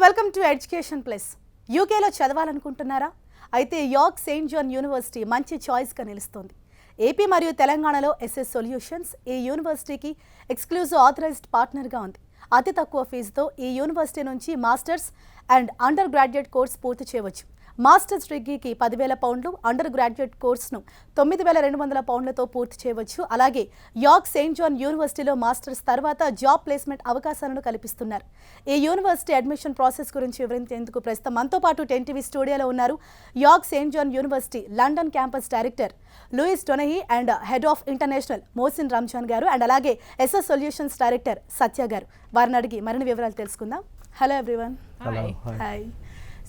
Welcome to education plus. యూకేలో చదవాలనుకుంటున్నారా? అయితే York Saint John university మంచి చాయిస్గా నిలుస్తుంది. ఏపీ మరియు తెలంగాణలో ఎస్ఎస్ సొల్యూషన్స్ ఈ యూనివర్సిటీకి ఎక్స్క్లూజివ్ ఆథరైజ్డ్ పార్ట్నర్గా ఉంది. అతి తక్కువ ఫీజుతో ఈ యూనివర్సిటీ నుంచి masters and under graduate course పూర్తి చేయవచ్చు. మాస్టర్స్ డిగ్రీకి 10,000 పౌండ్లు, అండర్ గ్రాడ్యుయేట్ కోర్సును 9,200 పౌండ్లతో పూర్తి చేయవచ్చు. అలాగే యార్క్ సెయింట్ జాన్ యూనివర్సిటీలో మాస్టర్స్ తర్వాత జాబ్ ప్లేస్మెంట్ అవకాశాలను కల్పిస్తున్నారు. ఈ యూనివర్సిటీ అడ్మిషన్ ప్రాసెస్ గురించి వివరించేందుకు ప్రస్తుతం మనతో పాటు 10 టీవీ స్టూడియోలో ఉన్నారు York Saint John university London campus director Louise Donahue and head of international Mohsin Ramzan garu and అలాగే ఎస్ఎస్ సొల్యూషన్స్ డైరెక్టర్ సత్య గారు. వారిని అడిగి మరిన్ని వివరాలు తెలుసుకుందాం. Hello everyone. Hi.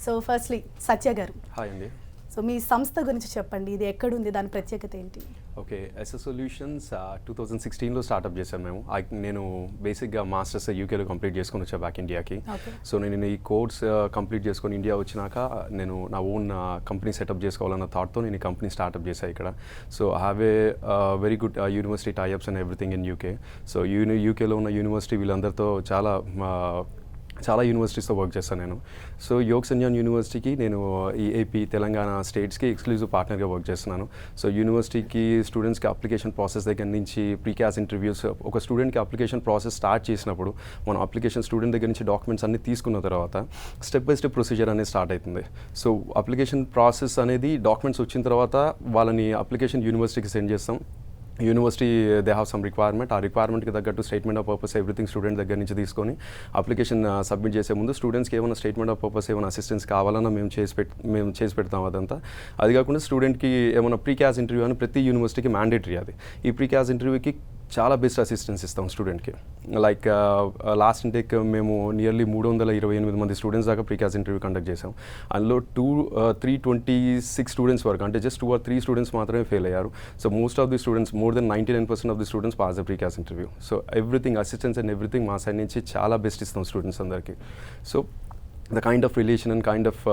So firstly Satya garu, hi అండి. సో మీ సంస్థ గురించి చెప్పండి, ఇది ఎక్కడుంది, దాని ప్రత్యేకత ఏంటి? ఓకే, ఎస్ఎస్ సొల్యూషన్స్ 2016లో స్టార్ట్అప్ చేశాను మేము. నేను బేసిక్గా మాస్టర్స్ యూకేలో కంప్లీట్ చేసుకొని వచ్చా బ్యాక్ ఇండియాకి. సో నేను ఈ కోర్స్ కంప్లీట్ చేసుకొని ఇండియా వచ్చినాక నేను నా ఓన్ కంపెనీ సెటప్ చేసుకోవాలన్న థాట్తో నేను ఈ కంపెనీ స్టార్ట్అప్ చేశాను ఇక్కడ. So I have a very good university tie-ups and everything in UK. So యూకేలో ఉన్న యూనివర్సిటీ వీళ్ళందరితో చాలా యూనివర్సిటీస్తో వర్క్ చేస్తాను నేను. సో యార్క్ సెయింట్ జాన్ యూనివర్సిటీకి నేను ఈ ఏపీ తెలంగాణ స్టేట్స్కి ఎక్స్క్లూజివ్ పార్ట్నర్గా వర్క్ చేస్తున్నాను. సో యూనివర్సిటీకి స్టూడెంట్స్కి అప్లికేషన్ ప్రాసెస్ దగ్గర నుంచి ప్రీక్యాస్ ఇంటర్వ్యూస్, ఒక స్టూడెంట్కి అప్లికేషన్ ప్రాసెస్ స్టార్ట్ చేసినప్పుడు మనం అప్లికేషన్ స్టూడెంట్ దగ్గర నుంచి డాక్యుమెంట్స్ అన్ని తీసుకున్న తర్వాత స్టెప్ బై స్టెప్ ప్రొసీజర్ అనేది స్టార్ట్ అవుతుంది. సో అప్లికేషన్ ప్రాసెస్ అనేది డాక్యుమెంట్స్ వచ్చిన తర్వాత వాళ్ళని అప్లికేషన్ యూనివర్సిటీకి సెండ్ చేస్తాం. University they have some requirement, ఆ రిక్వైర్మెంట్కి తగ్గట్టు statement of purpose everything student దగ్గర నుంచి తీసుకొని అప్లికేషన్ సబ్మిట్ చేసే ముందు స్టూడెంట్స్కి ఏమైనా స్టేట్మెంట్ ఆఫ్ పర్పస్ ఏమైనా అసిస్టెన్స్ కావాలన్నా మేము చేసి పెడతాం అదంతా. అది కాకుండా స్టూడెంట్కి ఏమైనా ప్రీక్యాస్ ఇంటర్వ్యూ అని ప్రతి యూనివర్సిటీకి మ్యాండేటరీ అది. ఈ ప్రీక్యాస్ ఇంటర్వ్యూకి చాలా బెస్ట్ అసిస్టెన్స్ ఇస్తాం స్టూడెంట్కి. లైక్ లాస్ట్ ఇంటేక్ మేము నియర్లీ 328 మంది స్టూడెంట్స్ దాకా ప్రీక్యాస్ ఇంటర్వ్యూ కండక్ట్ చేసాం. అందులో 326 స్టూడెంట్స్ వరకు, అంటే జస్ట్ 2 or 3 స్టూడెంట్స్ మాత్రమే ఫెయిల్ అయ్యారు. So most of the students, more than 99% of the students pass the pre CAS interview. So everything assistance and everything మా సైడ్ నుంచి చాలా బెస్ట్ ఇస్తాం స్టూడెంట్స్ అందరికీ. So the kind of relation and kind of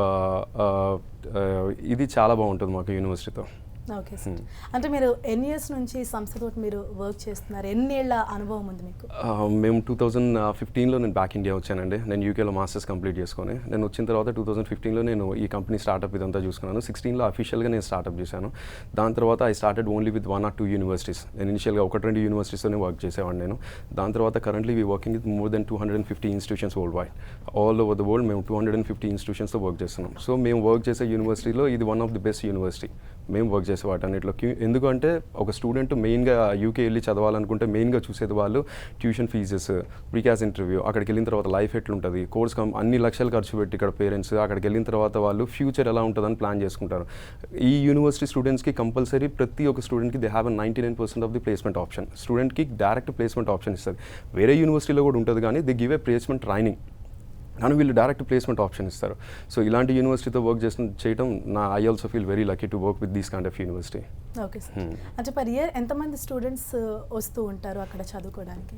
ఇది చాలా బాగుంటుంది మాకు యూనివర్సిటీతో. ఓకే సార్, అంటే మీరు ఎన్ని ఇయర్స్ నుంచి సంస్థతో మీరు వర్క్ చేస్తున్నారు? ఎన్నేళ్ల అనుభవం ఉంది మీకు? మేము 2015లో నేను బ్యాక్ ఇండియా వచ్చానండి. నేను యూకేలో మాస్టర్స్ కంప్లీట్ చేసుకొని నేను వచ్చిన తర్వాత 2015లో నేను ఈ కంపెనీ స్టార్ట్అప్ ఇదంతా చూసుకున్నాను. 16లో అఫీషియల్గా నేను స్టార్ట్అప్ చేశాను. దాని తర్వాత I started only with 1 or 2 universities. నేను ఇనిషియల్గా 1-2 యూనివర్సిటీస్తోనే వర్క్ చేసేవాడిని నేను. దాని తర్వాత currently we working with more than 250 institutions world wide. All over the world మేము 250 ఇన్స్టిట్యూషన్స్తో వర్క్ చేస్తున్నాం. సో మేము వర్క్ చేసే యూనివర్సిటీలో ఇది one of the best university మేము వర్క్ చేసే వాటన్నిటిలో. ఎందుకంటే ఒక స్టూడెంట్ మెయిన్గా యూకే వెళ్ళి చదవాలనుకుంటే మెయిన్గా చూసేది వాళ్ళు ట్యూషన్ ఫీజెస్, ప్రీక్యాస్ ఇంటర్వ్యూ, అక్కడికి వెళ్ళిన తర్వాత లైఫ్ ఎట్లుంటుంది, కోర్స్ అన్ని లక్షలు ఖర్చు పెట్టి ఇక్కడ పేరెంట్స్ అక్కడికి వెళ్ళిన తర్వాత వాళ్ళు ఫ్యూచర్ ఎలా ఉంటుందని ప్లాన్ చేసుకుంటారు. ఈ యూనివర్సిటీ స్టూడెంట్స్కి కంపల్సరీ ప్రతి ఒక్క స్టూడెంట్కి they have 99% of the placement option. స్టూడెంట్కి డైరెక్ట్ ప్లేస్మెంట్ ఆప్షన్ ఇస్తుంది. వేరే యూనివర్సిటీలో కూడా ఉంటుంది కానీ they give a placement training, కానీ వీళ్ళు డైరెక్ట్ ప్లేస్మెంట్ ఆప్షన్ ఇస్తారు. సో ఇలాంటి యూనివర్సిటీతో వర్క్ చేయడం I also feel very lucky to work with these kind of university. Okay sir, అంటే పర్ ఇయర్ ఎంతమంది స్టూడెంట్స్ వస్తూ ఉంటారు అక్కడ చదువుకోవడానికి?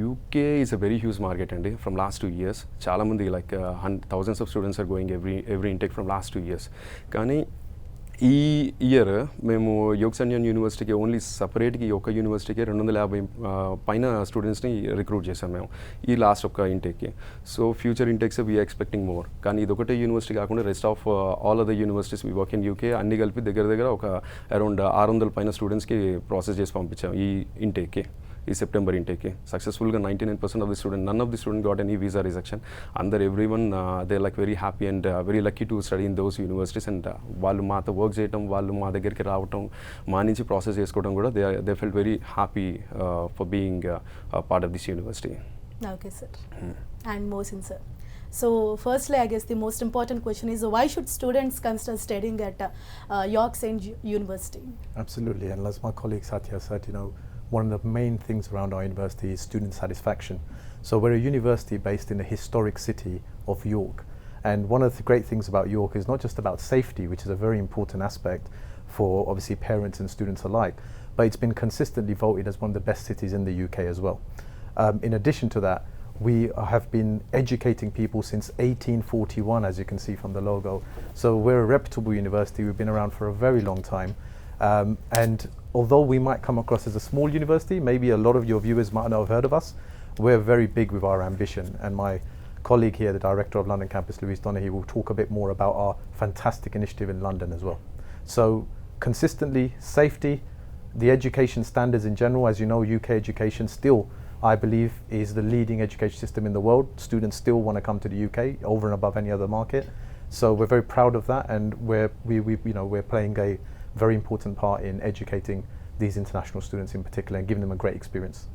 UK is a very huge market అండి. ఫ్రమ్ లాస్ట్ 2 years చాలామంది like thousands of students are going every intake from last 2 years. కానీ ఈ ఇయర్ మేము యార్క్ సెయింట్ జాన్ యూనివర్సిటీకి ఓన్లీ సపరేట్గా ఈ ఒక్క యూనివర్సిటీకి 250 పైన స్టూడెంట్స్ని రిక్రూట్ చేసాం మేము ఈ లాస్ట్ ఒక్క ఇంటేక్కి. So future intakes we are expecting more. కానీ ఇది ఒకటే యూనివర్సిటీ కాకుండా rest of all other universities we work in UK అన్ని కలిపి దగ్గర ఒక అరౌండ్ 600 పైన స్టూడెంట్స్కి ప్రాసెస్ చేసి పంపించాం ఈ ఇంటేక్కి, ఈ సెప్టెంబర్ ఇంటేక్కి. సక్సెస్ఫుల్గా 99% of the student, none of the student got any visa rejection. Everyone they like very happy and very lucky to study in those universities. And వాళ్ళు మాతో వర్క్ చేయడం, వాళ్ళు మా దగ్గరికి రావటం, మా నుంచి ప్రాసెస్ చేసుకోవడం కూడా they felt very happy for being part of this university. Okay sir. And Mohsin sir, so firstly I guess the most important question is why should students consider studying at Yaark Saint University? Absolutely, and as my colleague Satya said, one of the main things around our university is student satisfaction. So we're a university based in the historic city of York, and one of the great things about York is not just about safety, which is a very important aspect for obviously parents and students alike, but it's been consistently voted as one of the best cities in the UK as well. In addition to that, we have been educating people since 1841, as you can see from the logo. So we're a reputable university. We've been around for a very long time. And although we might come across as a small university, maybe a lot of your viewers might not have heard of us, we're very big with our ambition. And my colleague here, the director of London campus, Louise Donaghy, will talk a bit more about our fantastic initiative in London as well. So consistently, safety, the education standards in general, as you know, UK education still, I believe, is the leading education system in the world. Students still want to come to the UK over and above any other market. So we're very proud of that, and we're playing a very important part in educating these international students in particular and giving them a great experience.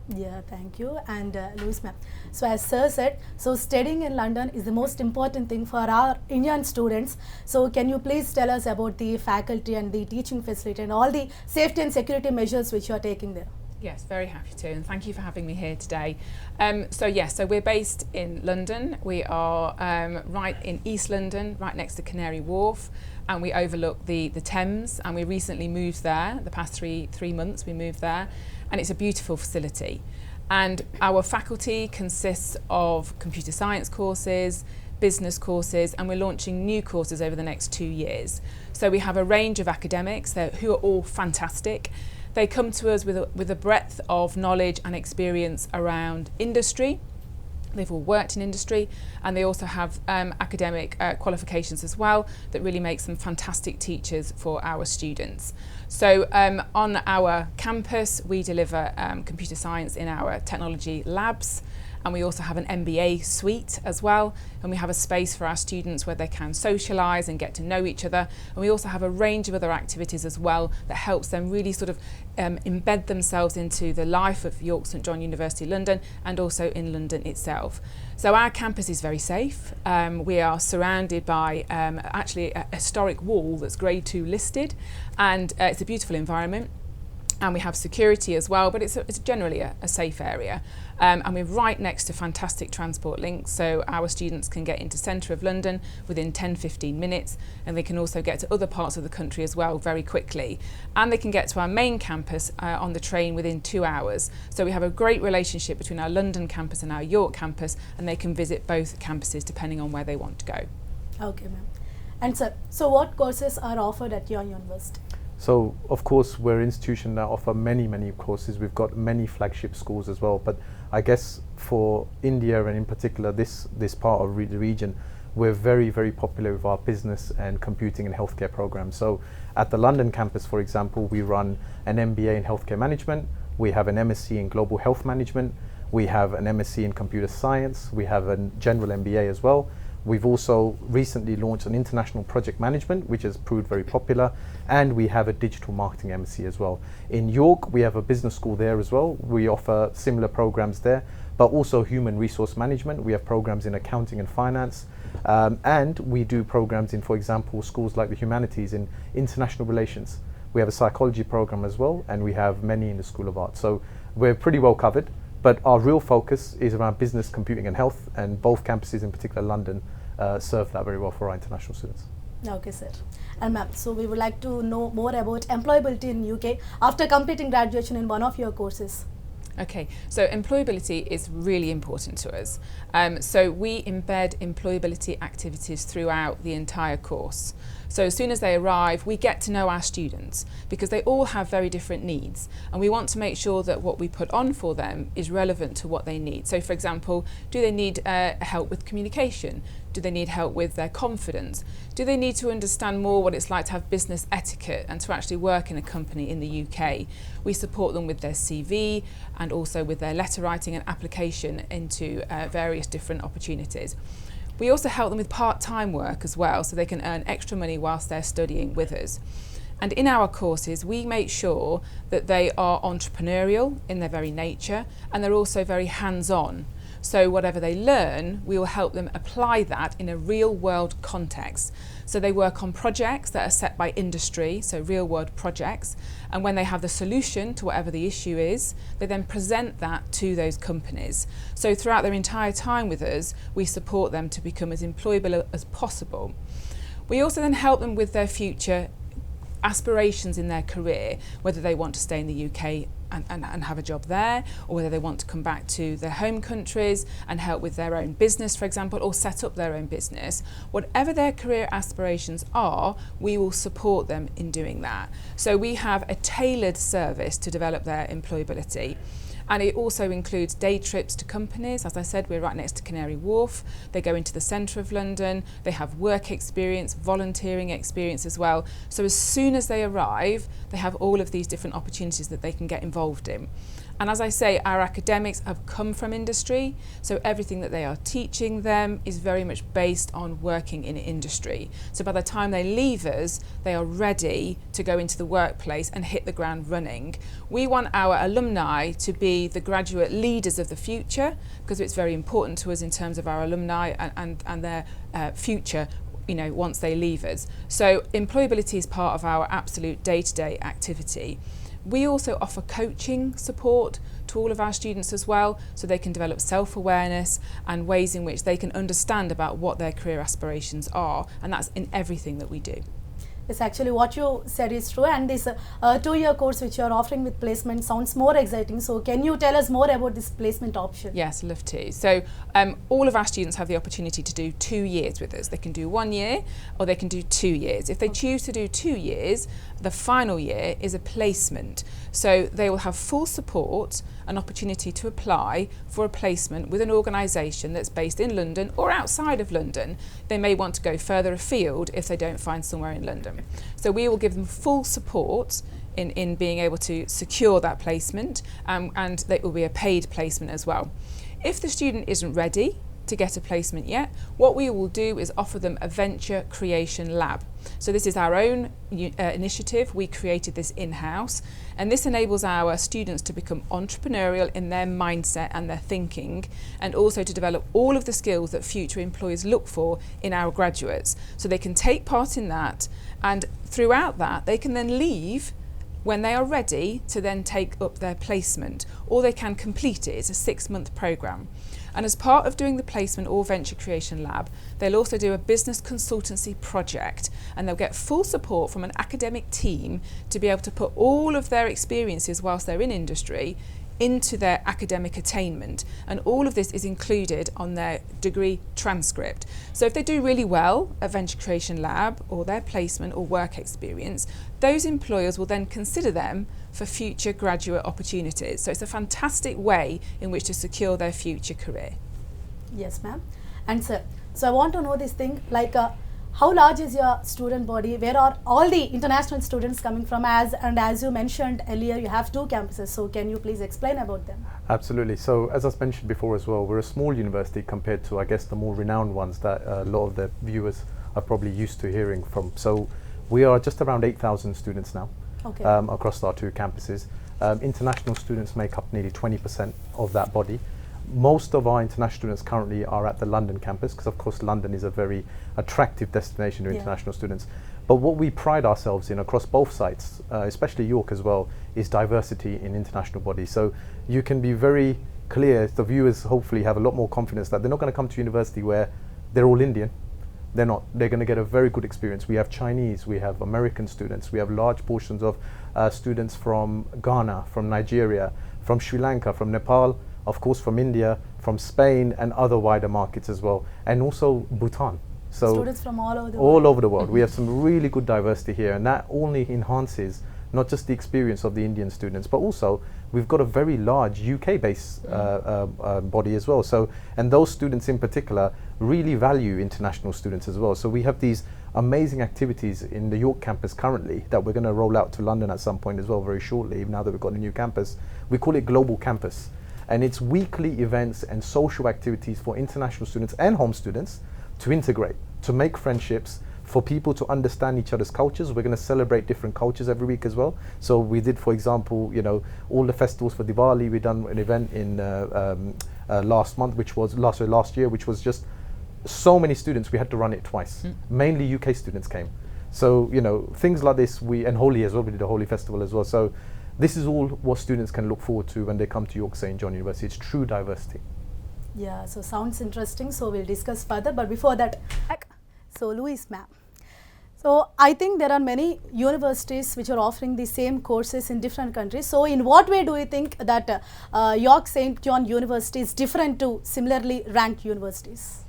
Yeah, thank you. And Louise ma'am, so as sir said, so studying in London is the most important thing for our Indian students. So can you please tell us about the faculty and the teaching facility and all the safety and security measures which you are taking there? Yes, very happy to, and thank you for having me here today. So we're based in London. We are right in East London, right next to Canary Wharf, and we overlook the Thames, and we recently moved there. The past three months we moved there, and it's a beautiful facility. And our faculty consists of computer science courses, business courses, and we're launching new courses over the next 2 years. So we have a range of academics who are all fantastic. They come to us with a breadth of knowledge and experience around industry. They've all worked in industry, and they also have academic qualifications as well that really makes them fantastic teachers for our students. So on our campus, we deliver computer science in our technology labs, and we also have an MBA suite as well, and we have a space for our students where they can socialise and get to know each other, and we also have a range of other activities as well that helps them really sort of embed themselves into the life of York St John University London and also in London itself. So our campus is very safe. We are surrounded by actually a historic wall that's Grade 2 listed, and it's a beautiful environment. And we have security as well, but it's generally a safe area. And we're right next to fantastic transport links, so our students can get into centre of London within 10-15 minutes, and they can also get to other parts of the country as well very quickly. And they can get to our main campus on the train within 2 hours. So we have a great relationship between our London campus and our York campus, and they can visit both campuses depending on where they want to go. Okay, ma'am. And sir, so what courses are offered at your university? So, of course, we're an institution that offer many courses. We've got many flagship schools as well. But I guess for India, and in particular this part of the region, we're very popular with our business and computing and healthcare programs. So at the London campus, for example, we run an MBA in healthcare management. We have an MSc in global health management. We have an MSc in computer science. We have a general MBA as well. We've also recently launched an international project management, which has proved very popular, and we have a digital marketing MSc as well. In York, we have a business school there as well. We offer similar programs there, but also human resource management. We have programs in accounting and finance, and we do programs in, for example, schools like the humanities in international relations. We have a psychology program as well, and we have many in the School of Art. So we're pretty well covered. But our real focus is around business, computing and health, and both campuses, in particular London, serve that very well for our international students. Okay, sir. And ma'am, so we would like to know more about employability in UK after completing graduation in one of your courses. Okay, so employability is really important to us. So we embed employability activities throughout the entire course. So as soon as they arrive, we get to know our students because they all have very different needs, and we want to make sure that what we put on for them is relevant to what they need. So for example, do they need help with communication? Do they need help with their confidence? Do they need to understand more what it's like to have business etiquette and to actually work in a company in the UK? We support them with their CV and also with their letter writing and application into various different opportunities. We also help them with part-time work as well, so they can earn extra money whilst they're studying with us. And in our courses, we make sure that they are entrepreneurial in their very nature, and they're also very hands-on. So whatever they learn, we will help them apply that in a real-world context. So they work on projects that are set by industry, so real-world projects, and when they have the solution to whatever the issue is, they then present that to those companies. So throughout their entire time with us, we support them to become as employable as possible. We also then help them with their future aspirations in their career, whether they want to stay in the UK and have a job there, or whether they want to come back to their home countries and help with their own business, for example, or set up their own business. Whatever their career aspirations are, we will support them in doing that. So we have a tailored service to develop their employability. And it also includes day trips to companies. As I said, we're right next to Canary Wharf. They go into the centre of London. They have work experience, volunteering experience as well. So as soon as they arrive, they have all of these different opportunities that they can get involved in. And as I say, our academics have come from industry, so everything that they are teaching them is very much based on working in industry. So by the time they leave us, they are ready to go into the workplace and hit the ground running. We want our alumni to be the graduate leaders of the future, because it's very important to us in terms of our alumni and their future, you know, once they leave us. So employability is part of our absolute day-to-day activity. We also offer coaching support to all of our students as well, so they can develop self-awareness and ways in which they can understand about what their career aspirations are, and that's in everything that we do. Yes, actually what you said is true, and this 2-year course which you are offering with placement sounds more exciting. So can you tell us more about this placement option? Yes, love to. So all of our students have the opportunity to do 2 years with us. They can do 1 year or they can do 2 years. If they choose to do 2 years, the final year is a placement. So they will have full support, an opportunity to apply for a placement with an organisation that's based in London or outside of London. They may want to go further afield if they don't find somewhere in London. So we will give them full support in being able to secure that placement, and it will be a paid placement as well. If the student isn't ready to get a placement yet, what we will do is offer them a venture creation lab. So this is our own initiative. We created this in-house, and this enables our students to become entrepreneurial in their mindset and their thinking, and also to develop all of the skills that future employers look for in our graduates. So they can take part in that, and throughout that they can then leave when they are ready to then take up their placement, or they can complete it. It's a 6-month programme. And as part of doing the placement or venture creation lab, they'll also do a business consultancy project, and they'll get full support from an academic team to be able to put all of their experiences whilst they're in industry into their academic attainment, and all of this is included on their degree transcript. So if they do really well at Venture Creation Lab or their placement or work experience, those employers will then consider them for future graduate opportunities. So it's a fantastic way in which to secure their future career. Yes, ma'am. And sir, so I want to know this thing, like how large is your student body? Where are all the international students coming from? As you mentioned earlier, you have 2 campuses. So can you please explain about them? Absolutely. So as I mentioned before as well, we're a small university compared to, I guess, the more renowned ones that a lot of the viewers are probably used to hearing from. So we are just around 8,000 students now, Okay. Across our 2 campuses. International students make up nearly 20% of that body. Most of our international students currently are at the London campus, because of course London is a very attractive destination to international students. But what we pride ourselves in across both sites, especially York as well, is diversity in international bodies. So you can be very clear, the viewers hopefully have a lot more confidence that they're not going to come to university where they're all Indian. They're not. They're going to get a very good experience. We have Chinese, we have American students, we have large portions of students from Ghana, from Nigeria, from Sri Lanka, from Nepal, of course from India, from Spain and other wider markets as well, and also Bhutan. So Students from all over the world. all over the world. We have some really good diversity here, and that only enhances not just the experience of the Indian students, but also we've got a very large UK-based body as well. So, and those students in particular really value international students as well. So we have these amazing activities in the York campus currently that we're going to roll out to London at some point as well very shortly, now that we've got a new campus. We call it Global Campus. And it's weekly events and social activities for international students and home students to integrate, to make friendships, for people to understand each other's cultures. We're going to celebrate different cultures every week as well. So we did, for example, you know, all the festivals for Diwali. We done an event in last year, which was just so many students. We had to run it twice. Mainly UK students came. So, you know, things like this, and Holi as well. We did a Holi festival as well. So this is all what students can look forward to when they come to York St. John University. It's true diversity. Yeah, so sounds interesting. So we'll discuss further. But before that, so Louise, ma'am. So I think there are many universities which are offering the same courses in different countries. So in what way do you think that York St. John University is different to similarly ranked universities?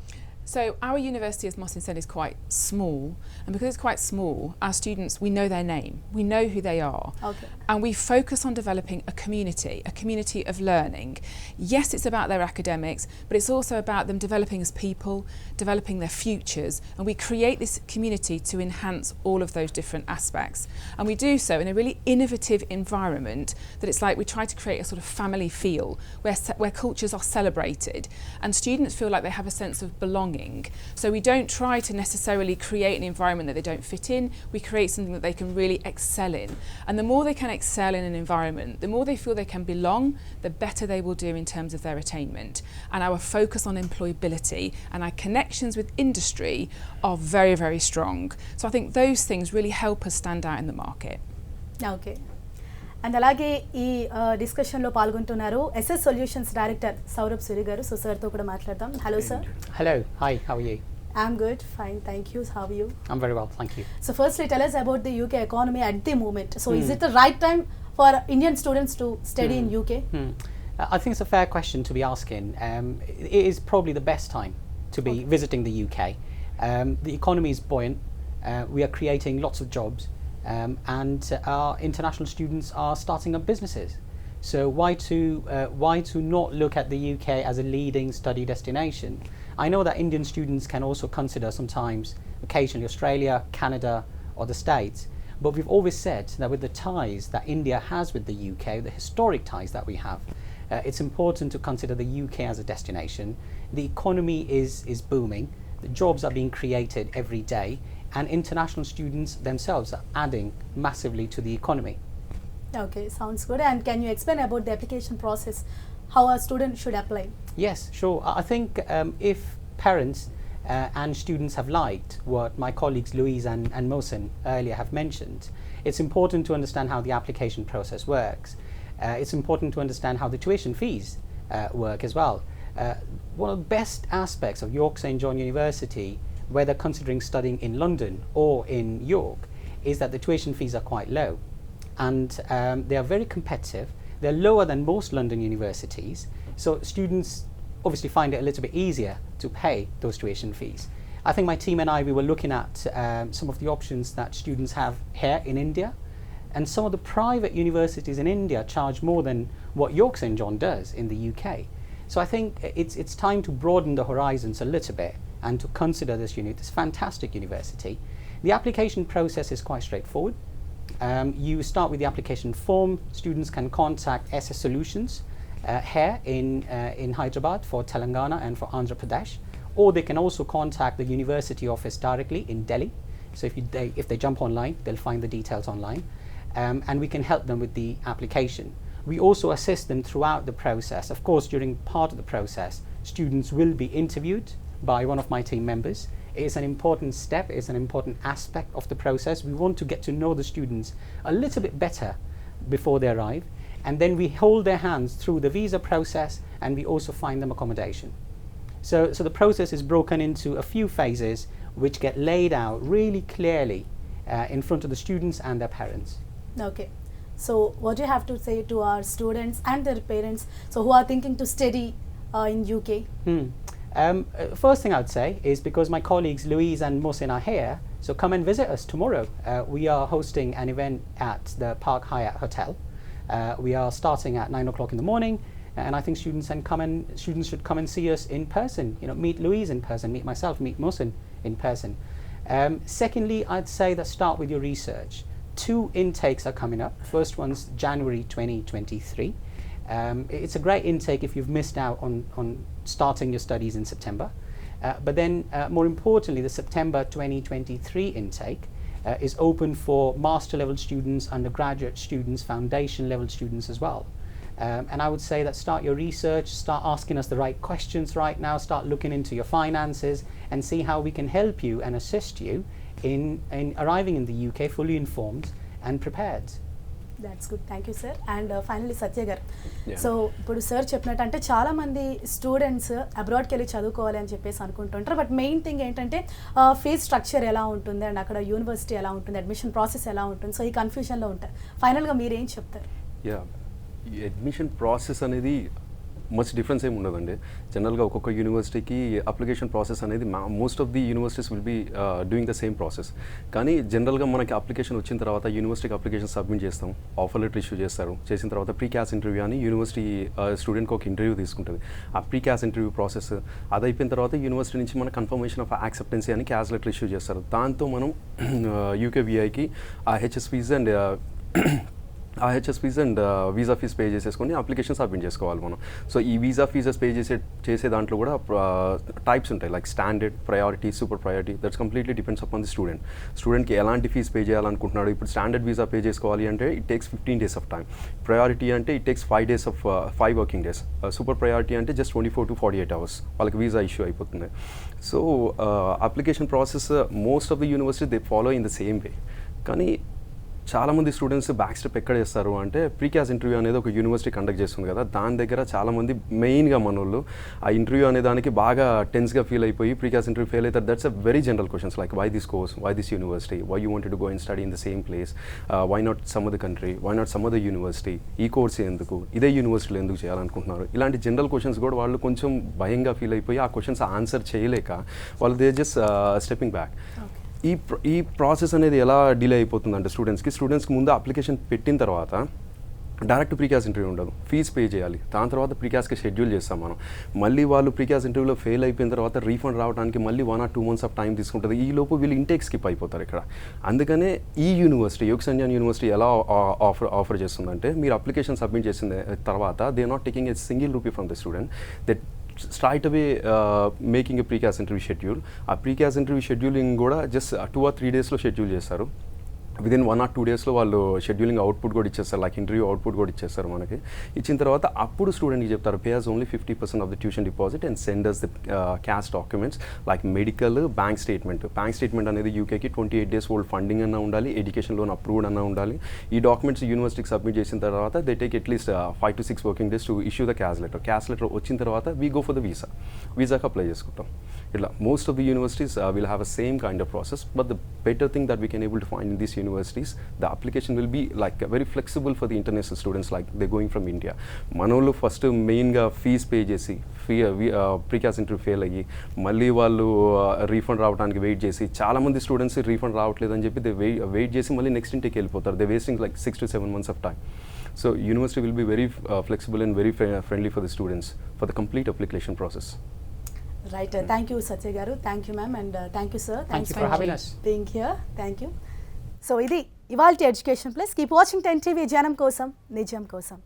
So our university, as Mohsin said, is quite small, and because it's quite small, our students, we know their name, we know who they are, Okay. and we focus on developing a community of learning. Yes, it's about their academics, but it's also about them developing as people, developing their futures, and we create this community to enhance all of those different aspects. And we do so in a really innovative environment that it's like we try to create a sort of family feel where cultures are celebrated and students feel like they have a sense of belonging. So we don't try to necessarily create an environment that they don't fit in, we create something that they can really excel in. And the more they can excel in an environment, the more they feel they can belong, the better they will do in terms of their attainment. And our focus on employability and our connections with industry are very, very strong. So I think those things really help us stand out in the market. Okay and అలాగే ఈ డిస్కషన్లో పాల్గొంటున్నారు SS solutions director Saurabh Suri గారు. So సార్తో కూడా మాట్లాడదాం. Hello sir. Hello, hi, how are you? I'm good, fine, thank you. How are you? I'm very well, thank you. So firstly, tell us about the UK economy at the moment. So is it the right time for Indian students to study in UK? I think it's a fair question to be asking. It is probably the best time to be visiting the UK. The economy is buoyant, we are creating lots of jobs, and our international students are starting up businesses. So why to not look at the UK as a leading study destination? I know that Indian students can also consider sometimes, occasionally, Australia, Canada or the States, but we've always said that with the ties that India has with the UK, the historic ties that we have, it's important to consider the UK as a destination. The economy is booming, the jobs are being created every day, and international students themselves are adding massively to the economy. Okay, sounds good. And can you explain about the application process, how a student should apply? Yes, sure. I think if parents and students have liked what my colleagues Louise and Mohsin earlier have mentioned, it's important to understand how the application process works. It's important to understand how the tuition fees work as well. One of the best aspects of York St John University, whether considering studying in London or in York, is that the tuition fees are quite low, and they are very competitive. They're lower than most London universities, so students obviously find it a little bit easier to pay those tuition fees. I think my team and I, we were looking at some of the options that students have here in India, and some of the private universities in India charge more than what York St John does in the UK. So I think it's time to broaden the horizons a little bit and to consider this fantastic university. The application process is quite straightforward. You start with the application form. Students can contact SS Solutions here in Hyderabad for Telangana and for Andhra Pradesh, or they can also contact the university office directly in Delhi. So if they jump online, they'll find the details online, and we can help them with the application. We also assist them throughout the process. Of course, during part of the process, students will be interviewed by one of my team members. It is an important step, it is an important aspect of the process. We want to get to know the students a little bit better before they arrive, and then we hold their hands through the visa process, and we also find them accommodation. So the process is broken into a few phases which get laid out really clearly in front of the students and their parents. Okay. So what do you have to say to our students and their parents, so who are thinking to study in UK? First thing I would say is, because my colleagues Louise and Mohsin are here, so come and visit us tomorrow. We are hosting an event at the Park Hyatt Hotel. We are starting at 9 o'clock in the morning, and I think students should come and see us in person. You know, meet Louise in person, meet myself, meet Mohsin in person. Secondly, I'd say that start with your research. 2 intakes are coming up. First one's January 2023. It's a great intake if you've missed out on starting your studies in September. But then, more importantly, the September 2023 intake is open for master level students, undergraduate students, foundation level students as well. And I would say that start your research, start asking us the right questions right now, start looking into your finances, and see how we can help you and assist you in arriving in the UK fully informed and prepared. That's good. Thank you, sir. And finally, Satya garu. Yeah. So ఇప్పుడు sir చెప్పినట్టు అంటే చాలా మంది students అబ్రాడ్కి వెళ్ళి చదువుకోవాలి అని చెప్పేసి అనుకుంటుంటారు. బట్ మెయిన్ థింగ్ ఏంటంటే ఫీజ్ స్ట్రక్చర్ ఎలా ఉంటుంది అండ్ అక్కడ యూనివర్సిటీ ఎలా ఉంటుంది, అడ్మిషన్ ప్రాసెస్ ఎలా ఉంటుంది, సో ఈ కన్ఫ్యూజన్లో ఉంటారు. ఫైనల్గా మీరు ఏం చెప్తారు? యా, ఈ అడ్మిషన్ ప్రాసెస్ అనేది మచ్ డిఫరెన్స్ ఏమి ఉండదండి. జనరల్గా ఒక్కొక్క యూనివర్సిటీకి అప్లికేషన్ ప్రాసెస్ అనేది most of the universities will be doing the same process. కానీ జనరల్గా మనకి అప్లికేషన్ వచ్చిన తర్వాత యూనివర్సిటీకి అప్లికేషన్ సబ్మిట్ చేస్తాం, ఆఫర్ లెటర్ ఇష్యూ చేస్తారు. చేసిన తర్వాత ప్రీ క్యాస్ ఇంటర్వ్యూ అని యూనివర్సిటీ స్టూడెంట్కి ఒక ఇంటర్వ్యూ తీసుకుంటుంది. ఆ ప్రీ క్యాస్ ఇంటర్వ్యూ ప్రాసెస్ అది అయిపోయిన తర్వాత యూనివర్సిటీ నుంచి మన కన్ఫర్మేషన్ ఆఫ్ యాక్సెప్టెన్సీ అని క్యాస్ లెటర్ ఇష్యూ చేస్తారు. దాంతో మనం యూకేవిఐకి ఆ హెచ్ఎస్పీస్ అండ్ వీసా ఫీజ్ పే చేసేసుకొని అప్లికేషన్ సబ్మిట్ చేసుకోవాలి మనం. సో ఈ వీసా ఫీజెస్ పే చేసే దాంట్లో కూడా టైప్స్ ఉంటాయి, like standard, priority, super priority. That's completely depends upon the స్టూడెంట్కి ఎలాంటి ఫీజ్ పే చేయాలనుకుంటున్నాడు. ఇప్పుడు స్టాండర్డ్ వీసా పే చేసుకోవాలి అంటే it takes 15 days of time. Priority అంటే it takes 5 working days. Super priority అంటే జస్ట్ 24 to 48 hours వాళ్ళకి visa issue అయిపోతుంది. So application process most of the university they follow in the same way. కానీ చాలామంది students back step ఎక్కడ చేస్తారు అంటే pre CAS interview అనేది ఒక యూనివర్సిటీ కండక్ట్ చేస్తుంది కదా, దాని దగ్గర చాలామంది మెయిన్గా మనోళ్ళు ఆ ఇంటర్వ్యూ అనే దానికి బాగా టెన్స్గా ఫీల్ అయిపోయి ప్రీ క్యాస్ ఇంటర్వ్యూ ఫెయిల్ అవుతారు. That's a very general questions like why this course, why this university, why you wanted to go and study in the same place, why not some other country, why not some other university, ఈ course ఎందుకు, ఇదే యూనివర్సిటీలో ఎందుకు చేయాలనుకుంటున్నారు. ఇలాంటి general questions కూడా వాళ్ళు కొంచెం భయంగా ఫీల్ అయిపోయి ఆ క్వశ్చన్స్ ఆన్సర్ చేయలేక వాళ్ళు దే జస్ట్ స్టెప్పింగ్ బ్యాక్. ఈ ప్రాసెస్ అనేది ఎలా డిలే అయిపోతుందంటే స్టూడెంట్స్కి ముందు అప్లికేషన్ పెట్టిన తర్వాత డైరెక్ట్ ప్రీక్యాస్ ఇంటర్వ్యూ ఉండదు, ఫీజ్ పే చేయాలి. దాని తర్వాత ప్రీక్యాస్కి షెడ్యూల్ చేస్తాం మనం. మళ్ళీ వాళ్ళు ప్రీక్యాస్ ఇంటర్వ్యూలో ఫెయిల్ అయిపోయిన తర్వాత రీఫండ్ రావడానికి మళ్ళీ 1 or 2 months ఆఫ్ టైం తీసుకుంటుంది. ఈ లోపు వీళ్ళు ఇంటేక్ స్కిప్ అయిపోతారు ఇక్కడ. అందుకనే ఈ యూనివర్సిటీ యూనివర్సిటీ ఎలా ఆఫర్ చేస్తుందంటే మీరు అప్లికేషన్ సబ్మిట్ చేసిన తర్వాత they not taking a single rupee from the student, they straight away making a pre CAS interview schedule. ఆ ప్రీక్యాస్ ఇంటర్వ్యూ షెడ్యూలింగ్ కూడా జస్ట్ 2 or 3 daysలో షెడ్యూల్ చేస్తారు. విదిన్ 1 or 2 daysలో వాళ్ళు షెడ్యూలింగ్ అవుట్పుట్ కూడా ఇచ్చేస్తారు, లైక్ ఇంటర్వ్యూ అవుట్పుట్ కూడా ఇచ్చేస్తారు మనకి. ఇచ్చిన తర్వాత అప్పుడు స్టూడెంట్కి చెప్తారు pay us only 50% of the tuition deposit and send us the CAS documents like medical, bank statement అనేది యూకేకి 28 days ఓల్డ్ ఫండింగ్ అన్నా ఉండాలి, ఎడ్యుకేషన్ లోన్ అప్రూవ్డ్ అన్నా ఉండాలి. ఈ డాక్యుమెంట్స్ యూనివర్సిటీకి సబ్మిట్ చేసిన తర్వాత they take at least 5 to 6 working days to issue the CAS letter వచ్చిన తర్వాత వీ గో ఫర్ ద వీసాకి అప్లై చేసుకుంటాం. ఇట్లా most of the universities will have a same kind of process. But the better thing that we can able to find in this universities, the application will be like very flexible for the international students like they're going from India. మనోళ్ళు first మెయిన్గా fees pay చేసి ప్రీక్యాస్ interview fail అయ్యి మళ్ళీ వాళ్ళు refund రావడానికి wait చేసి, చాలామంది students refund రావట్లేదని చెప్పి దే వెయిట్ చేసి మళ్ళీ నెక్స్ట్ ఇంటికి వెళ్ళిపోతారు. They wasting like 6 to 7 months of time. So university will be very flexible and very friendly for the students for the complete application process. Right. Thank you, Satya garu. Thank you, ma'am, and thank you, sir. Thank you for having us. Being here. Thank you. So ఇది ఇవాల్టి education plus. Keep watching 10 TV, జనం కోసం నిజం కోసం.